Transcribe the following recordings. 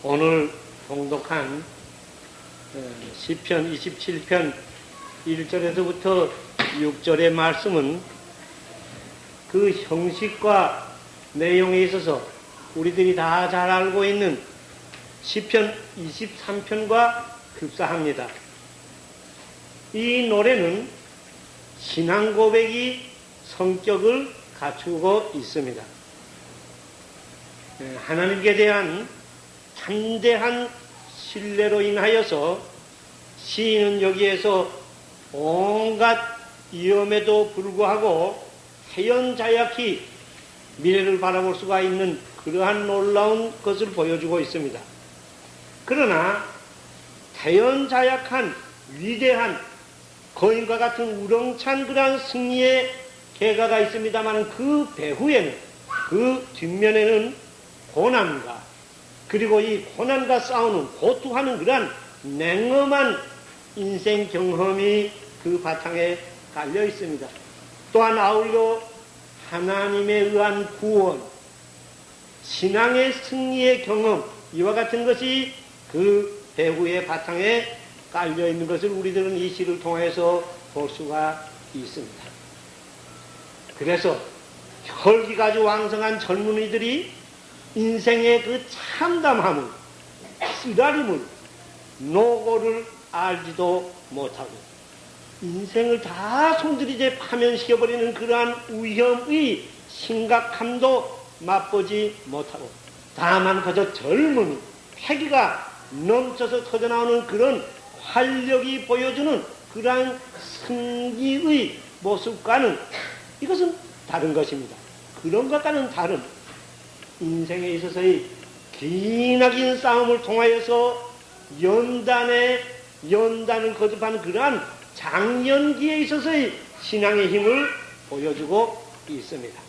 오늘 봉독한 시편 27편 1절에서부터 6절의 말씀은 그 형식과 내용에 있어서 우리들이 다 잘 알고 있는 시편 23편과 흡사합니다. 이 노래는 신앙 고백이 성격을 갖추고 있습니다. 하나님께 대한 참대한 신뢰로 인하여서 시인은 여기에서 온갖 위험에도 불구하고 태연자약히 미래를 바라볼 수가 있는 그러한 놀라운 것을 보여주고 있습니다. 그러나 태연자약한 위대한 거인과 같은 우렁찬 그러한 승리의 계가가 있습니다만 그 배후에는, 그 뒷면에는 고난과 그리고 이 고난과 싸우는, 고투하는 그러한 냉엄한 인생 경험이 그 바탕에 깔려 있습니다. 또한 아울러 하나님에 의한 구원, 신앙의 승리의 경험, 이와 같은 것이 그 배후의 바탕에 깔려 있는 것을 우리들은 이 시를 통해서 볼 수가 있습니다. 그래서 혈기가 아주 왕성한 젊은이들이 인생의 그 참담함을, 쓰라림을, 노고를 알지도 못하고 인생을 다 손들이제 파면시켜버리는 그러한 위험의 심각함도 맛보지 못하고 다만 그저 젊음이, 패기가 넘쳐서 터져나오는 그런 활력이 보여주는 그러한 승리의 모습과는 이것은 다른 것입니다. 그런 것과는 다른 인생에 있어서의 기나긴 싸움을 통하여서 연단을 거듭하는 그러한 장연기에 있어서의 신앙의 힘을 보여주고 있습니다.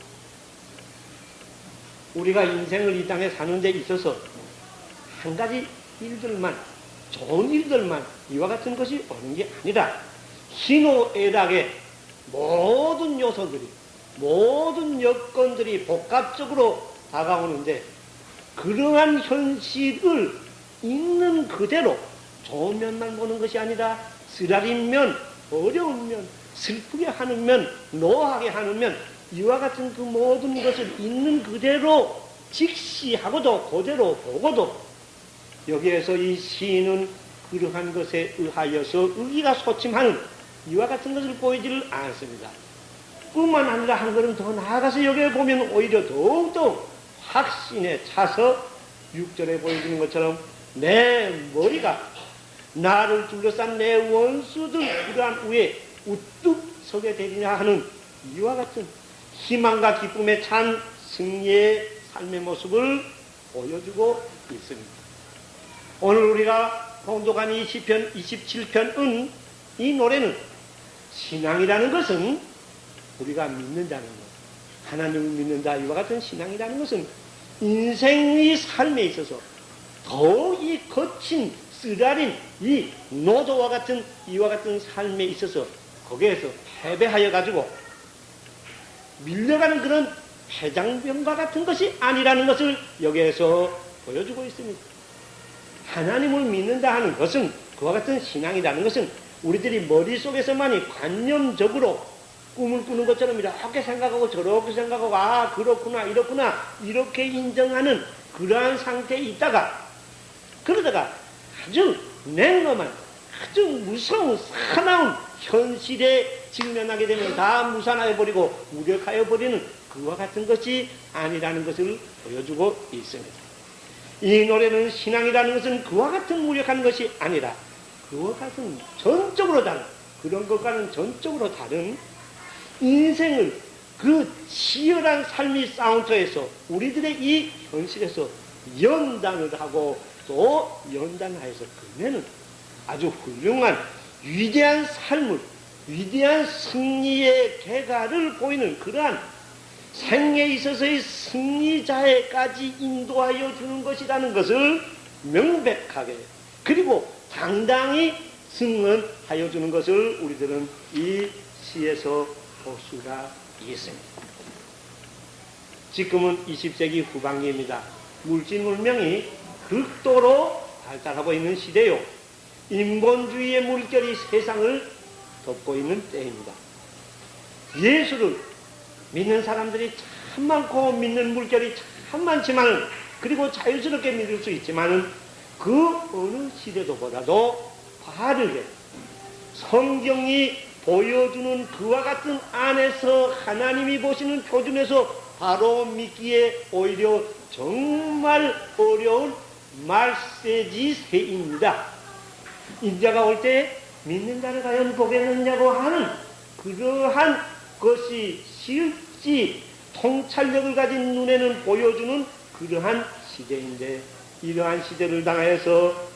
우리가 인생을 이 땅에 사는 데 있어서 한 가지 일들만, 좋은 일들만 이와 같은 것이 오는 게 아니라 희노애락의 모든 요소들이, 모든 여건들이 복합적으로 다가오는데 그러한 현실을 있는 그대로 좋은 면만 보는 것이 아니라 쓰라린 면, 어려운 면, 슬프게 하는 면, 노하게 하는 면, 이와 같은 그 모든 것을 있는 그대로 직시하고도 그대로 보고도 여기에서 이 시인은 그러한 것에 의하여서 의기가 소침하는 이와 같은 것을 보이지를 않습니다. 뿐만 아니라 한 걸음 더 나아가서 여기에 보면 오히려 더욱더 확신에 차서 6절에 보여주는 것처럼 내 머리가 나를 둘러싼 내 원수들 그러한 위에 우뚝 서게 되리냐 하는 이와 같은 희망과 기쁨에 찬 승리의 삶의 모습을 보여주고 있습니다. 오늘 우리가 봉독한 이 시편 27편은 이 노래는 신앙이라는 것은 우리가 믿는다는 것, 하나님을 믿는다 이와 같은 신앙이라는 것은 인생의 삶에 있어서 더욱 이 거친 쓰라린 이 노도와 같은 이와 같은 삶에 있어서 거기에서 패배하여 가지고 밀려가는 그런 패장병과 같은 것이 아니라는 것을 여기에서 보여주고 있습니다. 하나님을 믿는다 하는 것은, 그와 같은 신앙이라는 것은 우리들이 머릿속에서만이 관념적으로 꿈을 꾸는 것처럼 이렇게 생각하고 저렇게 생각하고 아 그렇구나 이렇구나 이렇게 인정하는 그러한 상태에 있다가 그러다가 아주 냉엄한 아주 무서운 사나운 현실에 직면하게 되면 다 무산하여버리고 무력하여버리는 그와 같은 것이 아니라는 것을 보여주고 있습니다. 이 노래는 신앙이라는 것은 그와 같은 무력한 것이 아니라 그와 같은 전적으로 다른, 그런 것과는 전적으로 다른 인생을 그 치열한 삶의 싸움터에서 우리들의 이 현실에서 연단을 하고 또 연단하여서 끝내는 아주 훌륭한 위대한 삶을, 위대한 승리의 계가를 보이는 그러한 생에 있어서의 승리자에까지 인도하여 주는 것이라는 것을 명백하게 그리고 당당히 증언하여 주는 것을 우리들은 이 시에서 볼 수가 있습니다. 지금은 20세기 후반기입니다. 물질문명이 극도로 발달하고 있는 시대요. 인본주의의 물결이 세상을 덮고 있는 때입니다. 예수를 믿는 사람들이 참 많고 믿는 물결이 참 많지만, 그리고 자유스럽게 믿을 수 있지만 그 어느 시대도보다도 바르게 성경이 보여주는 그와 같은 안에서 하나님이 보시는 표준에서 바로 믿기에 오히려 정말 어려운 말세지세입니다. 인자가 올 때 믿는 자를 과연 보겠느냐고 하는 그러한 것이 실지 통찰력을 가진 눈에는 보여주는 그러한 시대인데, 이러한 시대를 당하여서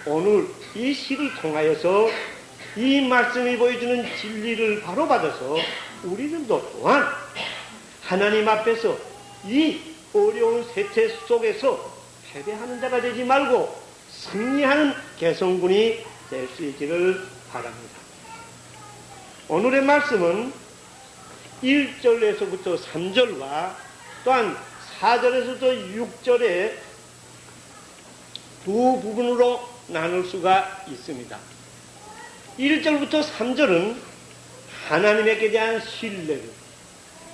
오늘 이 시를 통하여서 이 말씀이 보여주는 진리를 바로 받아서 우리들도 또한 하나님 앞에서 이 어려운 세태 속에서 패배하는 자가 되지 말고 승리하는 개성군이 될 수 있기를 바랍니다. 오늘의 말씀은 1절에서부터 3절과 또한 4절에서부터 6절의 두 부분으로 나눌 수가 있습니다. 1절부터 3절은 하나님께 대한 신뢰를,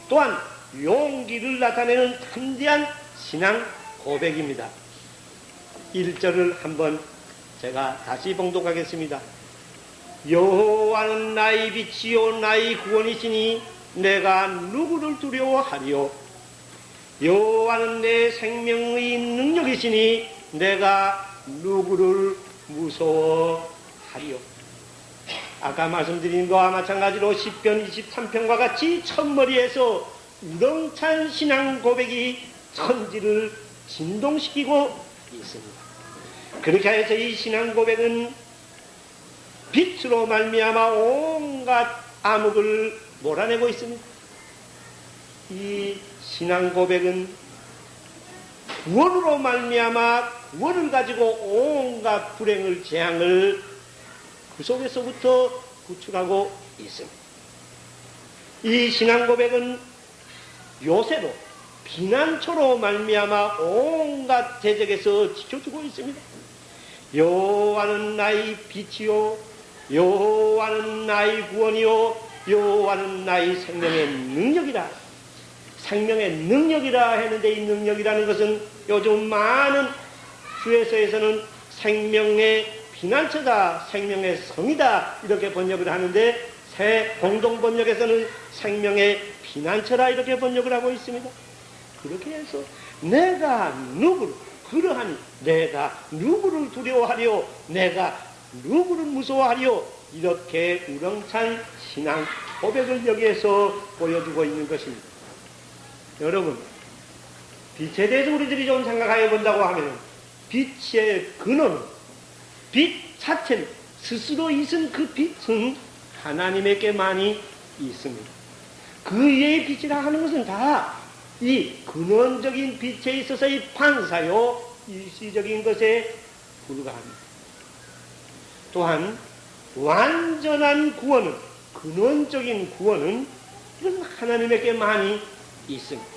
또한 용기를 나타내는 담대한 신앙 고백입니다. 1절을 한번 제가 다시 봉독하겠습니다. 여호와는 나의 빛이요 나의 구원이시니 내가 누구를 두려워하리요. 여호와는 내 생명의 능력이시니 내가 누구를 무서워하리요. 아까 말씀드린 것과 마찬가지로 시편 23편과 같이 첫머리에서 우렁찬 신앙 고백이 천지를 진동시키고 있습니다. 그렇게 해서 이 신앙 고백은 빛으로 말미암아 온갖 암흑을 몰아내고 있습니다. 이 신앙 고백은 구원으로 말미암아 구원을 가지고 온갖 불행을 재앙을 그 속에서부터 구출하고 있습니다. 이 신앙 고백은 요새로 비난초로 말미암아 온갖 대적에서 지켜주고 있습니다. 여호와는 나의 빛이요 여호와는 나의 구원이요 여호와는 나의 생명의 능력이라. 생명의 능력이라 했는데, 이 능력이라는 것은 요즘 많은 주에서에서는 생명의 피난처다, 생명의 성이다 이렇게 번역을 하는데, 새 공동번역에서는 생명의 피난처라 이렇게 번역을 하고 있습니다. 그렇게 해서 내가 누구를, 그러하니 내가 누구를 두려워하리요, 내가 누구를 무서워하리요, 이렇게 우렁찬 신앙 고백을 여기에서 보여주고 있는 것입니다. 여러분, 빛에 대해서 우리들이 좀 생각해 본다고 하면, 빛의 근원, 빛 자체는 스스로 있은 그 빛은 하나님에게만이 있습니다. 그 외의 빛이라 하는 것은 다 이 근원적인 빛에 있어서의 반사요 일시적인 것에 불과합니다. 또한 완전한 구원은, 근원적인 구원은 이것은 하나님에게만이 있습니다.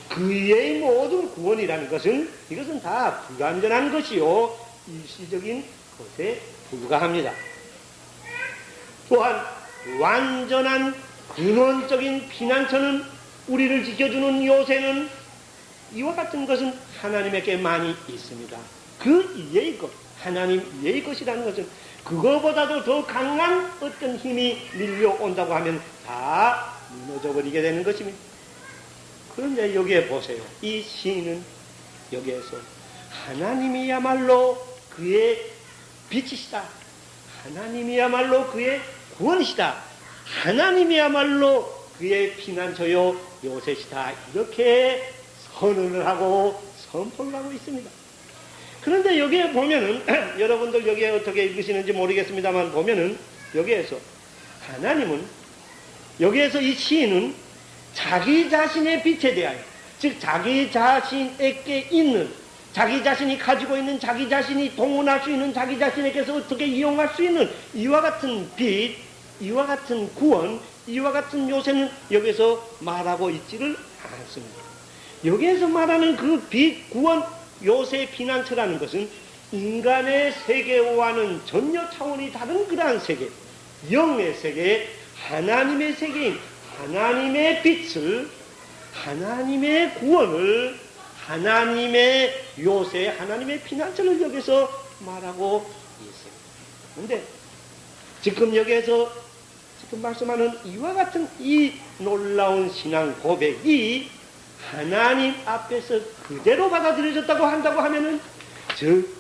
그 외의 모든 구원이라는 것은 이것은 다 불완전한 것이요 일시적인 것에 불과합니다. 또한 완전한 근원적인 피난처는, 우리를 지켜주는 요새는 이와 같은 것은 하나님에게만이 있습니다. 그 이외의 것, 하나님 이외의 것이라는 것은 그거보다도 더 강한 어떤 힘이 밀려온다고 하면 다 무너져버리게 되는 것입니다. 그런데 여기에 보세요. 이 시인은 여기에서 하나님이야말로 그의 빛이시다, 하나님이야말로 그의 구원이시다, 하나님이야말로 그의 피난처요 요새시다, 이렇게 선언을 하고 선포를 하고 있습니다. 그런데 여기에 보면은 여러분들 여기에 어떻게 읽으시는지 모르겠습니다만, 보면은 여기에서 하나님은, 여기에서 이 시인은 자기 자신의 빛에 대하여, 즉 자기 자신에게 있는, 자기 자신이 가지고 있는, 자기 자신이 동원할 수 있는, 자기 자신에게서 어떻게 이용할 수 있는 이와 같은 빛, 이와 같은 구원, 이와 같은 요새는 여기서 말하고 있지를 않습니다. 여기에서 말하는 그 빛, 구원, 요새 피난처라는 것은 인간의 세계와는 전혀 차원이 다른 그러한 세계, 영의 세계, 하나님의 세계인 하나님의 빛을, 하나님의 구원을, 하나님의 요새, 하나님의 피난처를 여기서 말하고 있습니다. 그런데 지금 여기에서 지금 말씀하는 이와 같은 이 놀라운 신앙 고백이 하나님 앞에서 그대로 받아들여졌다고 한다고 하면은, 즉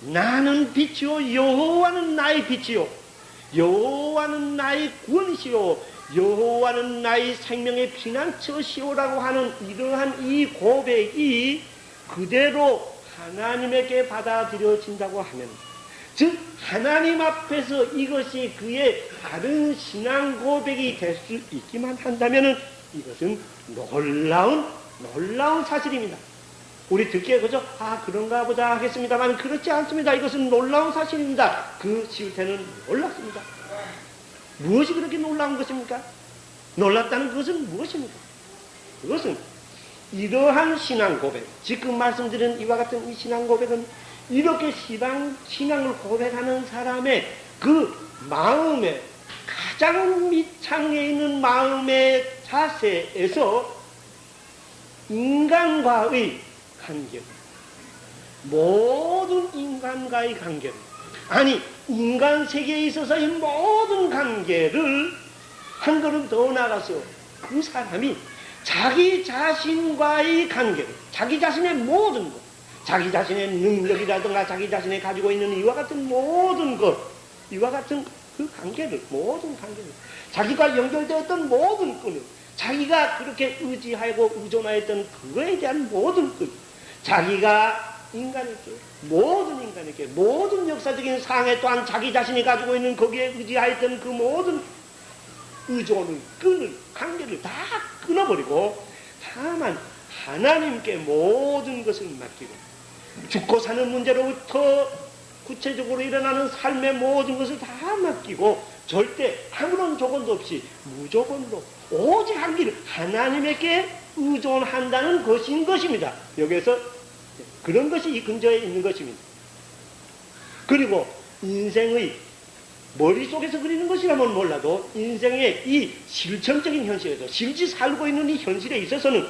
나는 빛이요 여호와는 나의 빛이요 여호와는 나의 구원이시요 여호와는 나의 생명의 피난처시오라고 하는 이러한 이 고백이 그대로 하나님에게 받아들여진다고 하면, 즉 하나님 앞에서 이것이 그의 다른 신앙 고백이 될 수 있기만 한다면 이것은 놀라운 사실입니다. 우리 듣기에 그저 그런가 보다 하겠습니다만 그렇지 않습니다. 이것은 놀라운 사실입니다. 그 실태는 놀랍습니다. 무엇이 그렇게 놀라운 것입니까? 놀랍다는 것은 무엇입니까? 그것은 이러한 신앙 고백, 지금 말씀드린 이와 같은 이 신앙 고백은 이렇게 신앙을 고백하는 사람의 그 마음의 가장 밑창에 있는 마음의 자세에서 인간과의 관계, 모든 인간과의 관계를, 아니 인간 세계에 있어서의 모든 관계를 한 걸음 더 나가서 그 사람이 자기 자신과의 관계를, 자기 자신의 모든 것, 자기 자신의 능력이라든가 자기 자신이 가지고 있는 이와 같은 모든 것, 이와 같은 그 관계를, 모든 관계를, 자기가 연결되었던 모든 끈을, 자기가 그렇게 의지하고 의존하였던 그거에 대한 모든 끈, 자기가 인간에게, 모든 인간에게, 모든 역사적인 상황에 또한 자기 자신이 가지고 있는 거기에 의지하였던 그 모든 의존을, 끈을, 관계를 다 끊어버리고 다만 하나님께 모든 것을 맡기고 죽고 사는 문제로부터 구체적으로 일어나는 삶의 모든 것을 다 맡기고 절대 아무런 조건도 없이 무조건으로 오직 한 길 하나님에게 의존한다는 것인 것입니다. 여기에서 그런 것이 이 근저에 있는 것입니다. 그리고 인생의 머릿속에서 그리는 것이라면 몰라도 인생의 이 실천적인 현실에서 실제 살고 있는 이 현실에 있어서는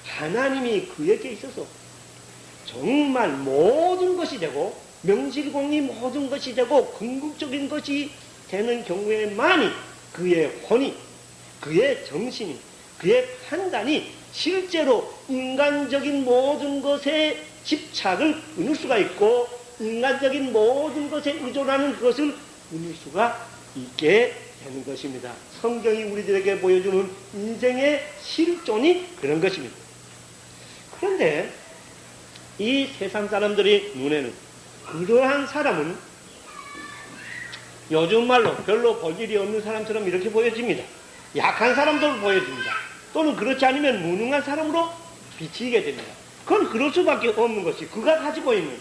하나님이 그에게 있어서 정말 모든 것이 되고 명실공히 모든 것이 되고 궁극적인 것이 되는 경우에만이 그의 혼이, 그의 정신이, 그의 판단이 실제로 인간적인 모든 것에 집착을 끊을 수가 있고 인간적인 모든 것에 의존하는 그것을 끊을 수가 있게 되는 것입니다. 성경이 우리들에게 보여주는 인생의 실존이 그런 것입니다. 그런데 이 세상 사람들의 눈에는 그러한 사람은 요즘 말로 별로 볼 일이 없는 사람처럼 이렇게 보여집니다. 약한 사람들로 보여집니다. 또는 그렇지 않으면 무능한 사람으로 비치게 됩니다. 그건 그럴 수밖에 없는 것이 그가 가지고 있는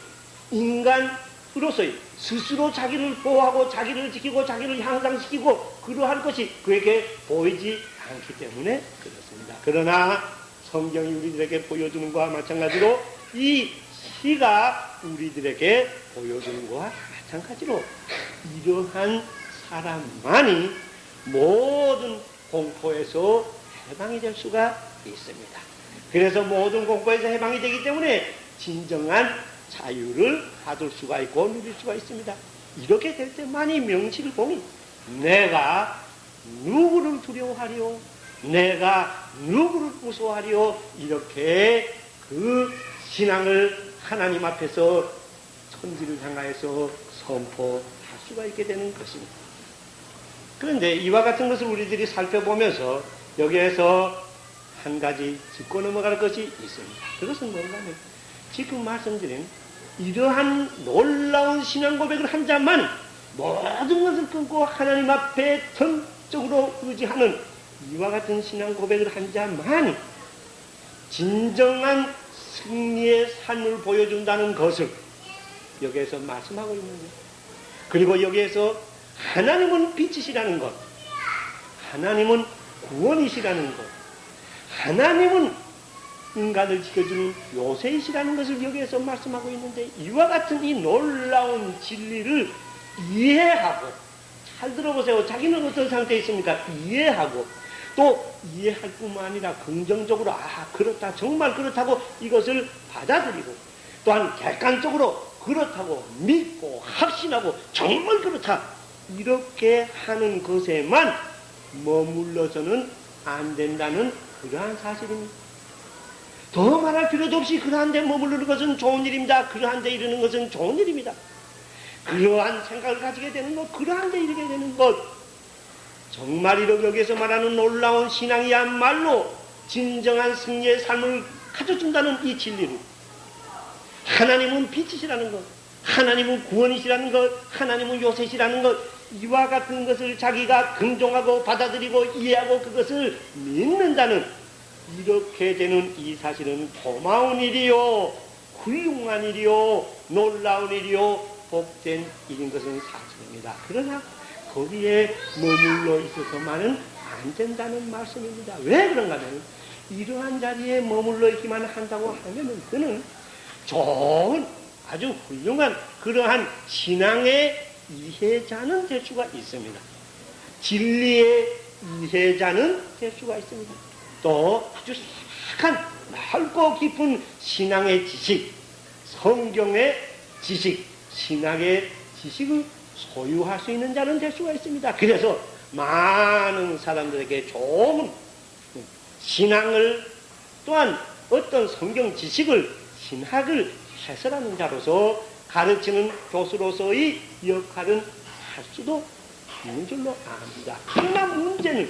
인간으로서의 스스로 자기를 보호하고 자기를 지키고 자기를 향상시키고 그러한 것이 그에게 보이지 않기 때문에 그렇습니다. 그러나 성경이 우리들에게 보여주는 것과 마찬가지로 이 시가 우리들에게 보여주는 것과 마찬가지로 이러한 사람만이 모든 공포에서 해방이 될 수가 있습니다. 그래서 모든 공포에서 해방이 되기 때문에 진정한 자유를 받을 수가 있고 누릴 수가 있습니다. 이렇게 될 때만이 명실공히 내가 누구를 두려워하리요, 내가 누구를 무서워하리요, 이렇게 그 신앙을 하나님 앞에서 천지를 향하여서 선포할 수가 있게 되는 것입니다. 그런데 이와 같은 것을 우리들이 살펴보면서 여기에서 한 가지 짚고 넘어갈 것이 있습니다. 그것은 뭔가 하면 지금 말씀드린 이러한 놀라운 신앙 고백을 한 자만 모든 것을 끊고 하나님 앞에 전적으로 의지하는 이와 같은 신앙 고백을 한 자만이 진정한 승리의 삶을 보여준다는 것을 여기에서 말씀하고 있는 거예요. 그리고 여기에서 하나님은 빛이시라는 것, 하나님은 구원이시라는 것, 하나님은 인간을 지켜주는 요셉이라는 것을 여기에서 말씀하고 있는데, 이와 같은 이 놀라운 진리를 이해하고, 잘 들어보세요. 자기는 어떤 상태에 있습니까? 이해하고, 또 이해할 뿐만 아니라 긍정적으로 그렇다, 정말 그렇다고 이것을 받아들이고, 또한 객관적으로 그렇다고 믿고 확신하고 정말 그렇다, 이렇게 하는 것에만 머물러서는 안 된다는 그러한 사실입니다. 더 말할 필요도 없이 그러한 데 머무르는 것은 좋은 일입니다. 그러한 데 이르는 것은 좋은 일입니다. 그러한 생각을 가지게 되는 것, 그러한 데 이르게 되는 것, 정말 여기에서 말하는 놀라운 신앙이야말로 진정한 승리의 삶을 가져준다는 이 진리를, 하나님은 빛이시라는 것, 하나님은 구원이시라는 것, 하나님은 요셉이라는 것, 이와 같은 것을 자기가 긍정하고 받아들이고 이해하고 그것을 믿는다는, 이렇게 되는 이 사실은 고마운 일이요, 훌륭한 일이요, 놀라운 일이요, 복된 일인 것은 사실입니다. 그러나 거기에 머물러 있어서만은 안 된다는 말씀입니다. 왜 그런가 하면, 이러한 자리에 머물러 있기만 한다고 하면은 그는 좋은, 아주 훌륭한 그러한 신앙의 이해자는 될 수가 있습니다. 진리의 이해자는 될 수가 있습니다. 또 아주 착한 넓고 깊은 신앙의 지식, 성경의 지식, 신학의 지식을 소유할 수 있는 자는 될 수가 있습니다. 그래서 많은 사람들에게 좋은 신앙을, 또한 어떤 성경 지식을, 신학을 해설하는 자로서 가르치는 교수로서의 역할은 할 수도 있는 줄로 압니다. 그러나 문제는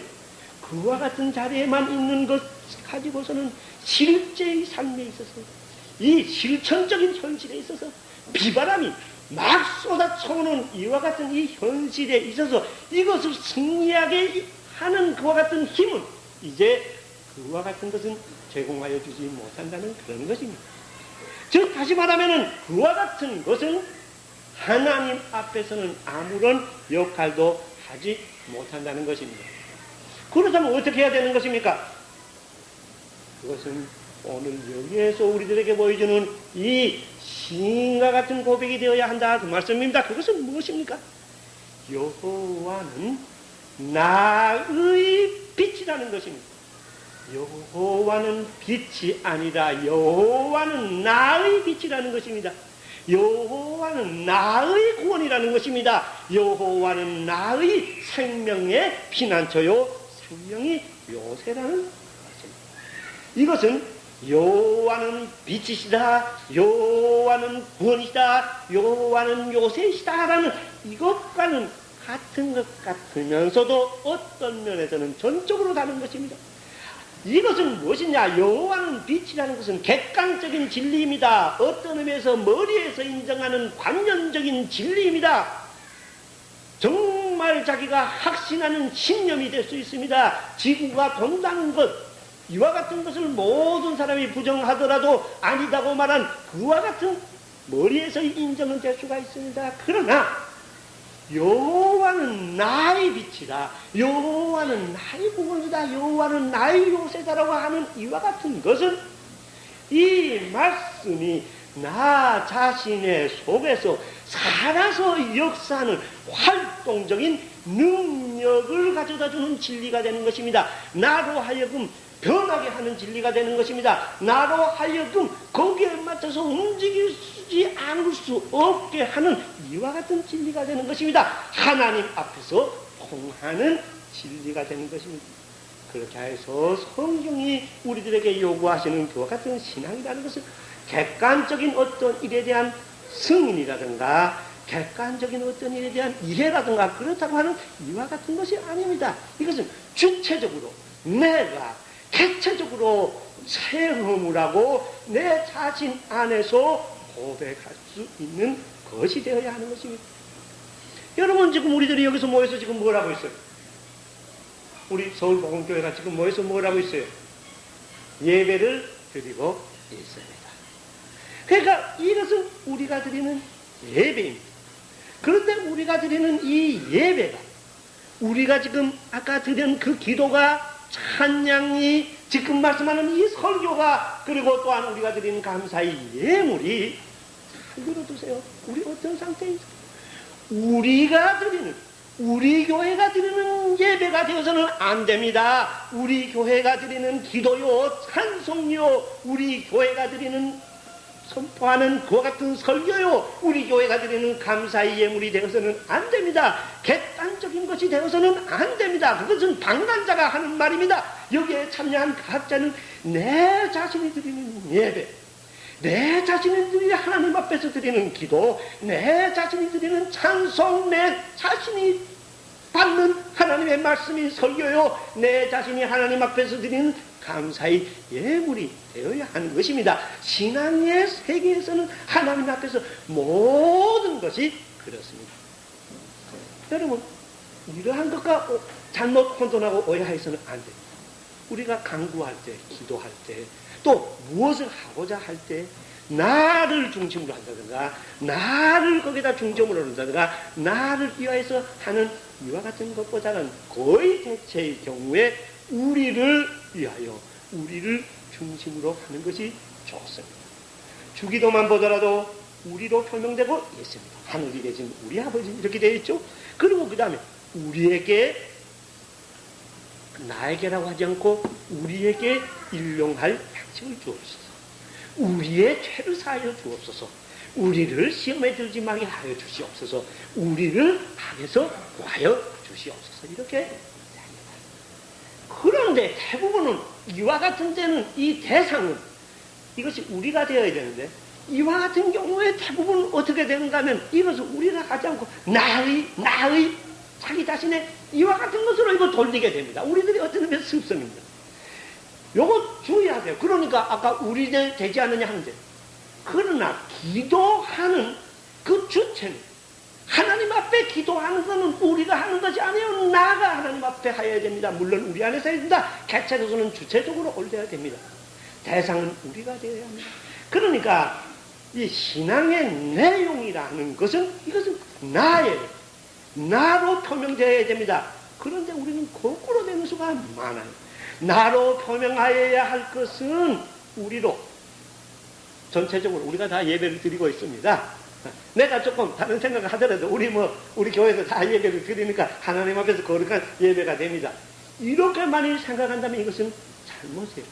그와 같은 자리에만 있는 것 가지고서는 실제의 삶에 있어서, 이 실천적인 현실에 있어서 비바람이 막 쏟아쳐오는 이와 같은 이 현실에 있어서 이것을 승리하게 하는 그와 같은 힘은 이제 그와 같은 것은 제공하여 주지 못한다는 그런 것입니다. 즉 다시 말하면 그와 같은 것은 하나님 앞에서는 아무런 역할도 하지 못한다는 것입니다. 그렇다면 어떻게 해야 되는 것입니까? 그것은 오늘 여기에서 우리들에게 보여주는 이 시인과 같은 고백이 되어야 한다, 그 말씀입니다. 그것은 무엇입니까? 여호와는 나의 빛이라는 것입니다. 여호와는 빛이 아니라 여호와는 나의 빛이라는 것입니다. 여호와는 나의 구원이라는 것입니다. 여호와는 나의 생명의 피난처요, 생명이 요새라는 것입니다. 이것은 여호와는 빛이시다, 여호와는 구원이시다, 여호와는 요새이시다라는 이것과는 같은 것 같으면서도 어떤 면에서는 전적으로 다른 것입니다. 이것은 무엇이냐? 여호와는 빛이라는 것은 객관적인 진리입니다. 어떤 의미에서 머리에서 인정하는 관념적인 진리입니다. 정말 자기가 확신하는 신념이 될 수 있습니다. 지구가 돈다는 것, 이와 같은 것을 모든 사람이 부정하더라도 아니다고 말한 그와 같은 머리에서의 인정은 될 수가 있습니다. 그러나 여호와는 나의 빛이다, 여호와는 나의 구원이다, 여호와는 나의 요새다라고 하는 이와 같은 것은 이 말씀이 나 자신의 속에서 살아서 역사하는 활동적인 능력을 가져다주는 진리가 되는 것입니다. 나로 하여금 변하게 하는 진리가 되는 것입니다. 나로 하여금 거기에 맞춰서 움직이지 않을 수 없게 하는 이와 같은 진리가 되는 것입니다. 하나님 앞에서 통하는 진리가 되는 것입니다. 그렇게 해서 성경이 우리들에게 요구하시는 그와 같은 신앙이라는 것은 객관적인 어떤 일에 대한 승인이라든가 객관적인 어떤 일에 대한 이해라든가 그렇다고 하는 이와 같은 것이 아닙니다. 이것은 주체적으로 내가 개체적으로 새 허물하고 내 자신 안에서 고백할 수 있는 것이 되어야 하는 것입니다. 여러분, 지금 우리들이 여기서 모여서 지금 뭘 하고 있어요? 우리 서울복음교회가 지금 모여서 뭘 하고 있어요? 예배를 드리고 있습니다. 그러니까 이것은 우리가 드리는 예배입니다. 그런데 우리가 드리는 이 예배가, 우리가 지금 아까 드린 그 기도가, 찬양이, 지금 말씀하는 이 설교가 그리고 또한 우리가 드리는 감사의 예물이 잘 들어두세요. 우리 어떤 상태인지 우리가 드리는 우리 교회가 드리는 예배가 되어서는 안 됩니다. 우리 교회가 드리는 기도요 찬송요 우리 교회가 드리는 선포하는 그와 같은 설교요 우리 교회가 드리는 감사의 예물이 되어서는 안 됩니다. 객관적인 것이 되어서는 안 됩니다. 그것은 방관자가 하는 말입니다. 여기에 참여한 각자는 내 자신이 드리는 예배, 내 자신이 드리는 하나님 앞에서 드리는 기도, 내 자신이 드리는 찬송, 내 자신이 받는 하나님의 말씀이 설교요 내 자신이 하나님 앞에서 드리는 감사의 예물이 되어야 하는 것입니다. 신앙의 세계에서는 하나님 앞에서 모든 것이 그렇습니다. 여러분, 이러한 것과 잘못 혼돈하고 오해해서는 안 됩니다. 우리가 간구할 때, 기도할 때, 또 무엇을 하고자 할 때 나를 중심으로 한다든가 나를 거기다 중점으로 한다든가 나를 위하여서 하는 이와 같은 것보다는 거의 대체의 경우에 우리를 위하여 우리를 중심으로 하는 것이 좋습니다. 주기도만 보더라도 우리로 표명되고 있습니다. 하늘에 계신 우리 아버지 이렇게 되어 있죠. 그리고 그 다음에 우리에게 나에게라고 하지 않고 우리에게 일용할 양식을 주옵소서. 우리의 죄를 사하여 주옵소서. 우리를 시험에 들지 말게 하여 주시옵소서. 우리를 악에서 구하여 주시옵소서. 이렇게 됩니다. 그런데 대부분은 이와 같은 때는 이 대상은 이것이 우리가 되어야 되는데 이와 같은 경우에 대부분 어떻게 되는가 하면 이것을 우리가 하지 않고 나의 자기 자신의 이와 같은 것으로 이거 돌리게 됩니다. 우리들이 어떤 의미에서 습성입니다. 요거 주의하세요. 그러니까 아까 우리들 되지 않느냐 하는데 그러나 기도하는 그 주체는 하나님 앞에 기도하는 것은 우리가 하는 것이 아니에요. 나가 하나님 앞에 하여야 됩니다. 물론 우리 안에서 해야 된다. 개체적으로는 주체적으로 올려야 됩니다. 대상은 우리가 되어야 합니다. 그러니까 이 신앙의 내용이라는 것은 이것은 나로 표명되어야 됩니다. 그런데 우리는 거꾸로 되는 수가 많아요. 나로 표명하여야 할 것은 우리로 전체적으로 우리가 다 예배를 드리고 있습니다. 내가 조금 다른 생각을 하더라도 우리 교회에서 다 예배를 드리니까 하나님 앞에서 거룩한 예배가 됩니다. 이렇게 만일 생각한다면 이것은 잘못이에요.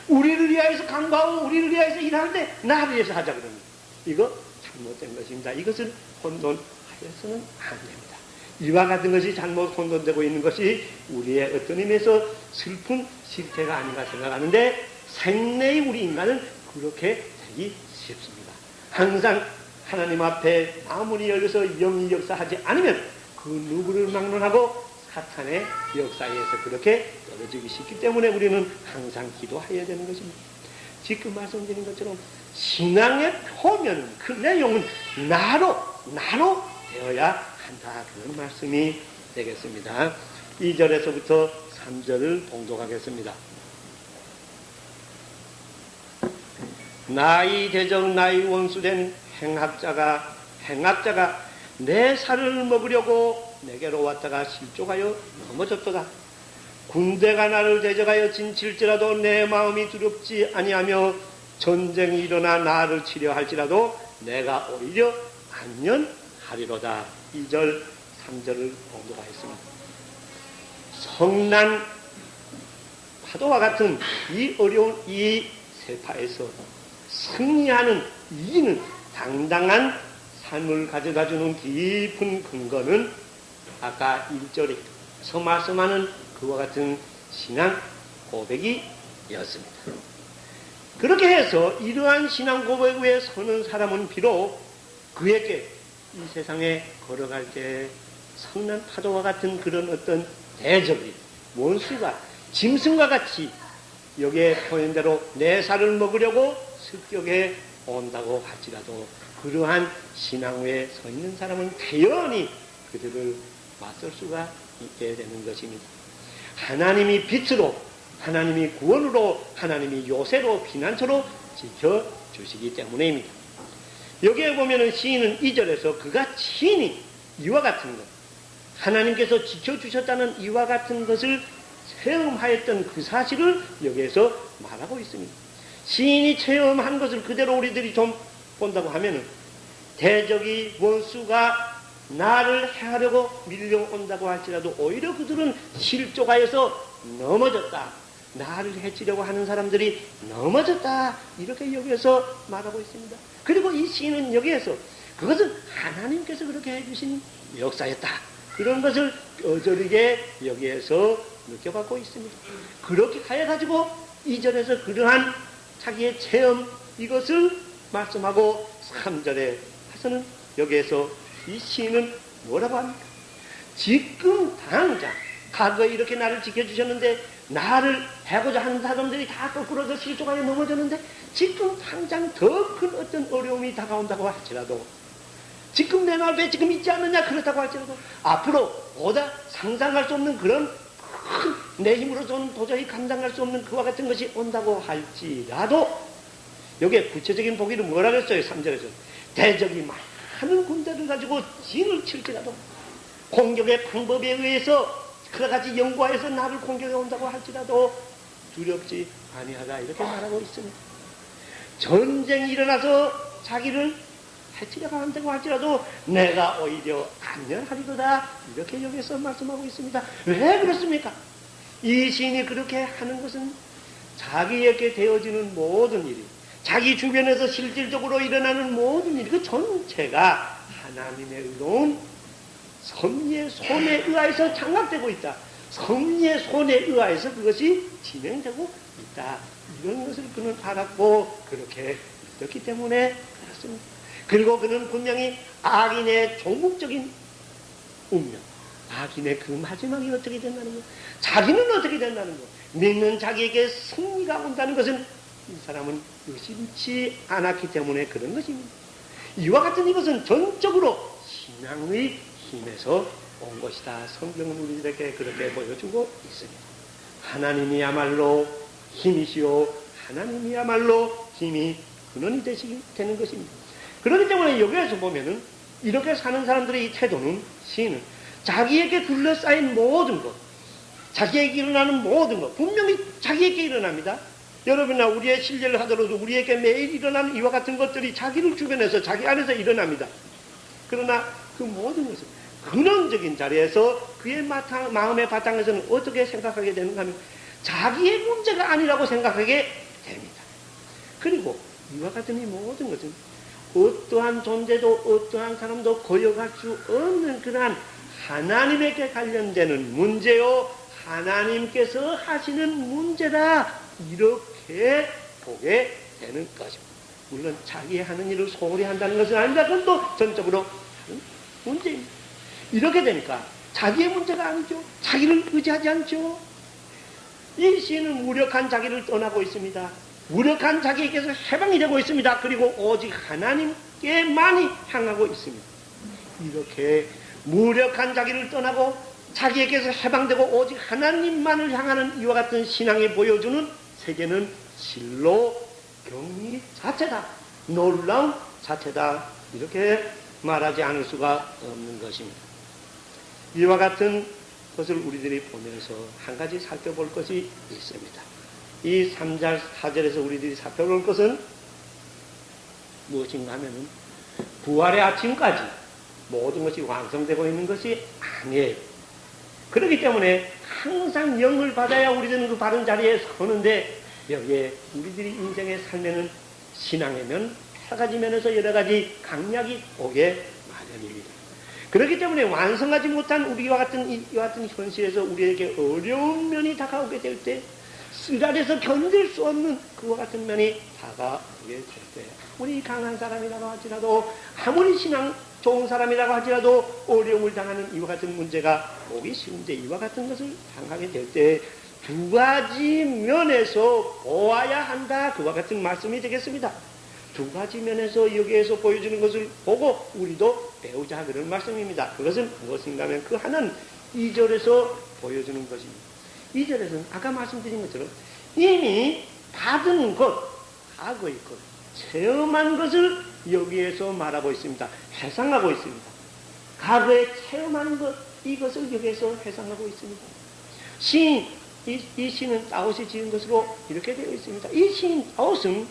우리를 위하여서 간구하고 우리를 위하여서 일하는데 나를 위해서 하자 그럽니다. 이거 잘못된 것입니다. 이것은 혼돈하여서는 안 됩니다. 이와 같은 것이 잘못 혼돈되고 있는 것이 우리의 어떤 의미에서 슬픈 실태가 아닌가 생각하는데 생내의 우리 인간은 그렇게 되기 쉽습니다. 항상 하나님 앞에 아무리 열려서 영이 역사하지 않으면 그 누구를 막론하고 사탄의 역사에서 그렇게 떨어지기 쉽기 때문에 우리는 항상 기도해야 되는 것입니다. 지금 말씀드린 것처럼 신앙의 표면은 그 내용은 나로 되어야 한다. 그런 말씀이 되겠습니다. 2절에서부터 3절을 봉독하겠습니다. 나의 대적 나의 원수된 행악자가 내 살을 먹으려고 내게로 왔다가 실족하여 넘어졌도다. 군대가 나를 대적하여 진칠지라도 내 마음이 두렵지 아니하며 전쟁이 일어나 나를 치려 할지라도 내가 오히려 안면하리로다. 2절 3절을 봉독하였습니다. 성난 파도와 같은 이 어려운 이 세파에서 승리하는 이기는 당당한 삶을 가져다주는 깊은 근거는 아까 1절에서 말씀하는 그와 같은 신앙 고백이었습니다. 그렇게 해서 이러한 신앙 고백 위에 서는 사람은 비록 그에게 이 세상에 걸어갈 때 성난 파도와 같은 그런 어떤 대적이 원수가 짐승과 같이 여기에 표현대로 내 살을 먹으려고 습격해 온다고 할지라도 그러한 신앙 위에 서 있는 사람은 태연히 그들을 맞설 수가 있게 되는 것입니다. 하나님이 빛으로, 하나님이 구원으로, 하나님이 요새로, 피난처로 지켜주시기 때문입니다. 여기에 보면은 시인은 2절에서 그가 친히 이와 같은 것, 하나님께서 지켜주셨다는 이와 같은 것을 체험하였던 그 사실을 여기에서 말하고 있습니다. 시인이 체험한 것을 그대로 우리들이 좀 본다고 하면은, 대적이 원수가 나를 해하려고 밀려온다고 할지라도 오히려 그들은 실족하여서 넘어졌다. 나를 해치려고 하는 사람들이 넘어졌다. 이렇게 여기에서 말하고 있습니다. 그리고 이 시인은 여기에서 그것은 하나님께서 그렇게 해주신 역사였다. 그런 것을 뼈저리게 여기에서 느껴받고 있습니다. 그렇게 하여가지고 2절에서 그러한 자기의 체험 이것을 말씀하고 3절에 가서는 여기에서 이 시인은 뭐라고 합니까? 지금 당장 과거에 이렇게 나를 지켜주셨는데 나를 해고자 하는 사람들이 다 거꾸로서 실족하여 넘어졌는데 지금 당장 더 큰 어떤 어려움이 다가온다고 할지라도 지금 내 앞에 지금 있지 않느냐 그렇다고 할지라도 앞으로 보다 상상할 수 없는 그런 내 힘으로서는 도저히 감당할 수 없는 그와 같은 것이 온다고 할지라도 여기에 구체적인 보기를 뭐라 그랬어요? 3절에서 대적이 많은 군대를 가지고 진을 칠지라도 공격의 방법에 의해서 그러같이 연구하여서 나를 공격해 온다고 할지라도 두렵지 아니하다 이렇게 말하고 있습니다. 전쟁이 일어나서 자기를 해치려고 한다고 할지라도 내가 오히려 안전하리로다 이렇게 여기서 말씀하고 있습니다. 왜 그렇습니까? 이 시인이 그렇게 하는 것은 자기에게 되어지는 모든 일이 자기 주변에서 실질적으로 일어나는 모든 일 그 전체가 하나님의 의로운 섭리의 손에 의하여서 장악되고 있다. 섭리의 손에 의하여서 그것이 진행되고 있다. 이런 것을 그는 알았고 그렇게 믿었기 때문에 그렇습니다. 그리고 그는 분명히 악인의 종국적인 운명, 악인의 그 마지막이 어떻게 된다는 것, 자기는 어떻게 된다는 것, 믿는 자기에게 승리가 온다는 것은 이 사람은 의심치 않았기 때문에 그런 것입니다. 이와 같은 이것은 전적으로 신앙의 힘에서 온 것이다. 성경은 우리들에게 그렇게 보여주고 있습니다. 하나님이야말로 힘이시오. 하나님이야말로 힘이 근원이 되는 것입니다. 그렇기 때문에 여기에서 보면은 이렇게 사는 사람들의 이 태도는 시인은 자기에게 둘러싸인 모든 것, 자기에게 일어나는 모든 것, 분명히 자기에게 일어납니다. 여러분이나 우리의 신뢰를 하더라도 우리에게 매일 일어나는 이와 같은 것들이 자기를 주변에서 자기 안에서 일어납니다. 그러나 그 모든 것은 근원적인 자리에서 그의 마음의 바탕에서는 어떻게 생각하게 되는가 하면 자기의 문제가 아니라고 생각하게 됩니다. 그리고 이와 같은 이 모든 것은 어떠한 존재도 어떠한 사람도 거역할 수 없는 그러한 하나님에게 관련되는 문제요 하나님께서 하시는 문제다 이렇게 보게 되는 것입니다. 물론 자기 하는 일을 소홀히 한다는 것은 아닙니다. 그건 또 전적으로 다른 문제입니다. 이렇게 되니까 자기의 문제가 아니죠. 자기를 의지하지 않죠. 이 시인은 무력한 자기를 떠나고 있습니다. 무력한 자기에게서 해방이 되고 있습니다. 그리고 오직 하나님께만이 향하고 있습니다. 이렇게 무력한 자기를 떠나고 자기에게서 해방되고 오직 하나님만을 향하는 이와 같은 신앙이 보여주는 세계는 실로 경리 자체다. 놀라운 자체다. 이렇게 말하지 않을 수가 없는 것입니다. 이와 같은 것을 우리들이 보면서 한 가지 살펴볼 것이 있습니다. 이 3절, 4절에서 우리들이 살펴볼 것은 무엇인가 하면은 부활의 아침까지 모든 것이 완성되고 있는 것이 아니에요. 그렇기 때문에 항상 영을 받아야 우리들은 그 바른 자리에 서는데 여기에 우리들이 인생의 삶에는 신앙에는 여러 가지 면에서 여러 가지 강약이 오게 마련입니다. 그렇기 때문에 완성하지 못한 우리와 같은 이와 같은 현실에서 우리에게 어려운 면이 다가오게 될 때 쓰라려서 견딜 수 없는 그와 같은 면이 다가오게 될 때 아무리 강한 사람이라고 할지라도 아무리 신앙 좋은 사람이라고 할지라도 어려움을 당하는 이와 같은 문제가 오기 쉬운데 이와 같은 것을 당하게 될 때 두 가지 면에서 보아야 한다. 그와 같은 말씀이 되겠습니다. 두 가지 면에서 여기에서 보여주는 것을 보고 우리도 배우자 그런 말씀입니다. 그것은 무엇인가 하면 그 하나는 2절에서 보여주는 것입니다. 2절에서는 아까 말씀드린 것처럼 이미 받은 것, 과거의 것, 체험한 것을 여기에서 말하고 있습니다. 회상하고 있습니다. 과거에 체험한 것, 이것을 여기에서 회상하고 있습니다. 시인 이 시는 다윗이 지은 것으로 이렇게 되어 있습니다. 이 시인 다윗은